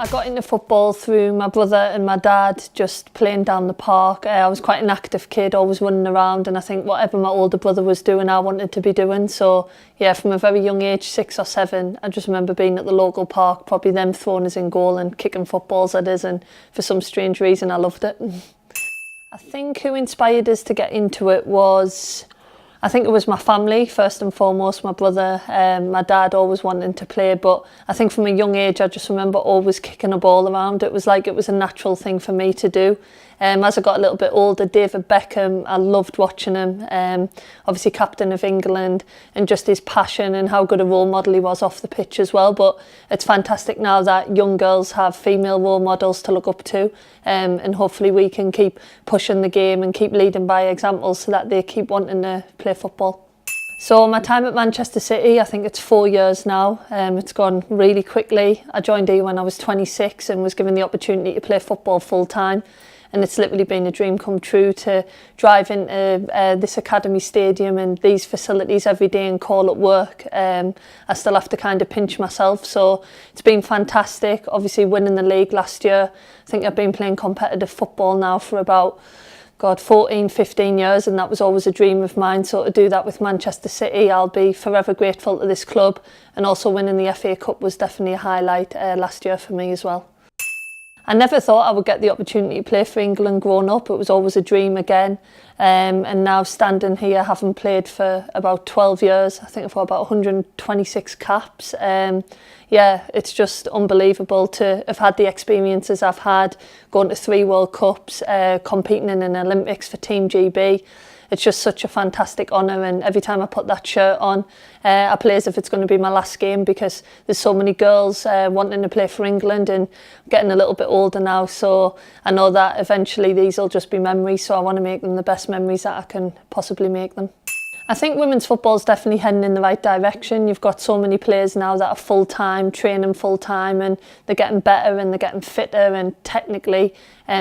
I got into football through my brother and my dad just playing down the park. I was quite an active kid, always running around, and I think whatever my older brother was doing, I wanted to be doing. So yeah, from a very young age, 6 or 7, I just remember being at the local park, probably them throwing us in goal and kicking footballs at us, and for some strange reason I loved it. I think who inspired us to get into it was, I think it was my family, first and foremost, my brother, my dad always wanting to play, but I think from a young age I just remember always kicking a ball around. It was like it was a natural thing for me to do. As I got a little bit older, David Beckham, I loved watching him, obviously captain of England, and just his passion and how good a role model he was off the pitch as well. But it's fantastic now that young girls have female role models to look up to, and hopefully we can keep pushing the game and keep leading by example so that they keep wanting to play football. So my time at Manchester City, I think it's 4 years now. It's gone really quickly. I joined here when I was 26 and was given the opportunity to play football full time. And it's literally been a dream come true to drive into this academy stadium and these facilities every day and call it work. I still have to kind of pinch myself, so it's been fantastic. Obviously winning the league last year. I think I've been playing competitive football now for about 14, 15 years, and that was always a dream of mine. So to do that with Manchester City, I'll be forever grateful to this club. And also winning the FA Cup was definitely a highlight last year for me as well. I never thought I would get the opportunity to play for England growing up. It was always a dream again. And now standing here, having played for about 12 years, I think I've got about 126 caps. Yeah, it's just unbelievable to have had the experiences I've had, going to 3 World Cups, competing in an Olympics for Team GB. It's just such a fantastic honour, and every time I put that shirt on, I play as if it's going to be my last game, because there's so many girls wanting to play for England, and I'm getting a little bit older now, so I know that eventually these will just be memories, so I want to make them the best memories that I can possibly make them. I think women's football is definitely heading in the right direction. You've got so many players now that are full-time, training full-time, and they're getting better and they're getting fitter and technically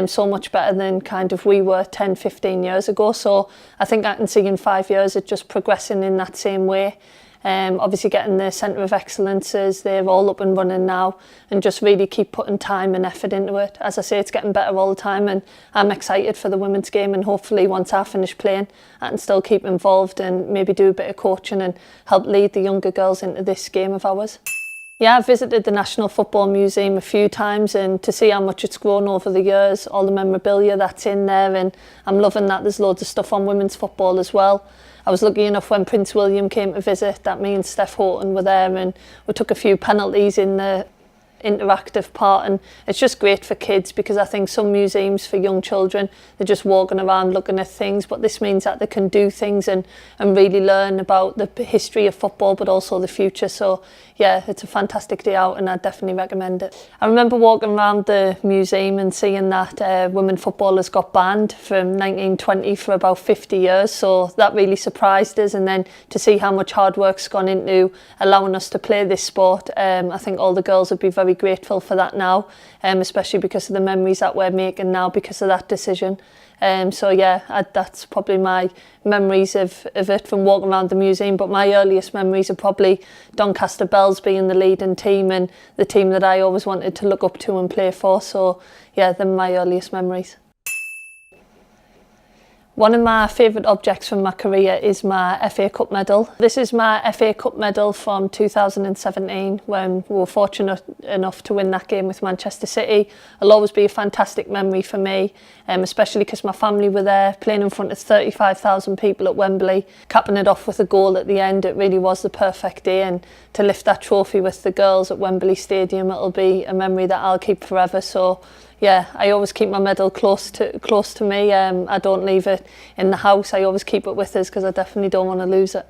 so much better than kind of we were 10, 15 years ago. So I think I can see in 5 years it just progressing in that same way. Obviously getting the centre of excellences, they're all up and running now, and just really keep putting time and effort into it. As I say, it's getting better all the time, and I'm excited for the women's game, and hopefully once I finish playing I can still keep involved and maybe do a bit of coaching and help lead the younger girls into this game of ours. Yeah, I've visited the National Football Museum a few times, and to see how much it's grown over the years, all the memorabilia that's in there, and I'm loving that there's loads of stuff on women's football as well. I was lucky enough when Prince William came to visit that me and Steph Houghton were there, and we took a few penalties in the interactive part, and it's just great for kids, because I think some museums for young children, they're just walking around looking at things, but this means that they can do things and really learn about the history of football, but also the future. So yeah, it's a fantastic day out, and I definitely recommend it. I remember walking around the museum and seeing that women footballers got banned from 1920 for about 50 years, so that really surprised us. And then to see how much hard work's gone into allowing us to play this sport, I think all the girls would be very grateful for that now, especially because of the memories that we're making now because of that decision. So yeah, that's probably my memories of it from walking around the museum, but my earliest memories are probably Doncaster Belles being the leading team and the team that I always wanted to look up to and play for. So yeah, they're my earliest memories. One of my favourite objects from my career is my FA Cup medal. This is my FA Cup medal from 2017 when we were fortunate enough to win that game with Manchester City. It'll always be a fantastic memory for me, especially because my family were there, playing in front of 35,000 people at Wembley, capping it off with a goal at the end. It really was the perfect day, and to lift that trophy with the girls at Wembley Stadium, it'll be a memory that I'll keep forever. So yeah, I always keep my medal close to me. I don't leave it in the house. I always keep it with us because I definitely don't want to lose it.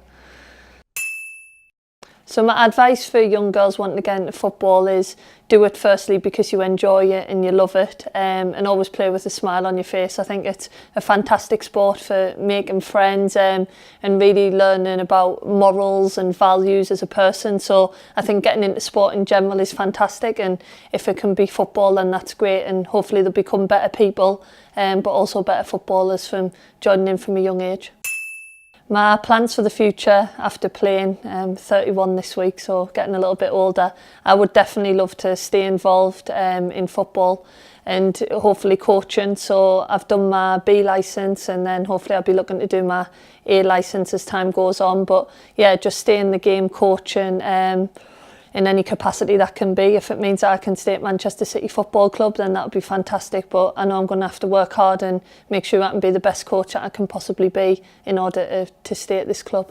So my advice for young girls wanting to get into football is do it firstly because you enjoy it and you love it, and always play with a smile on your face. I think it's a fantastic sport for making friends and really learning about morals and values as a person. So I think getting into sport in general is fantastic, and if it can be football then that's great, and hopefully they'll become better people, but also better footballers from joining in from a young age. My plans for the future after playing, 31 this week, so getting a little bit older, I would definitely love to stay involved in football and hopefully coaching. So I've done my B licence and then hopefully I'll be looking to do my A licence as time goes on. But yeah, just stay in the game, coaching in any capacity that can be. If it means that I can stay at Manchester City Football Club, then that would be fantastic. But I know I'm going to have to work hard and make sure I can be the best coach that I can possibly be in order to stay at this club.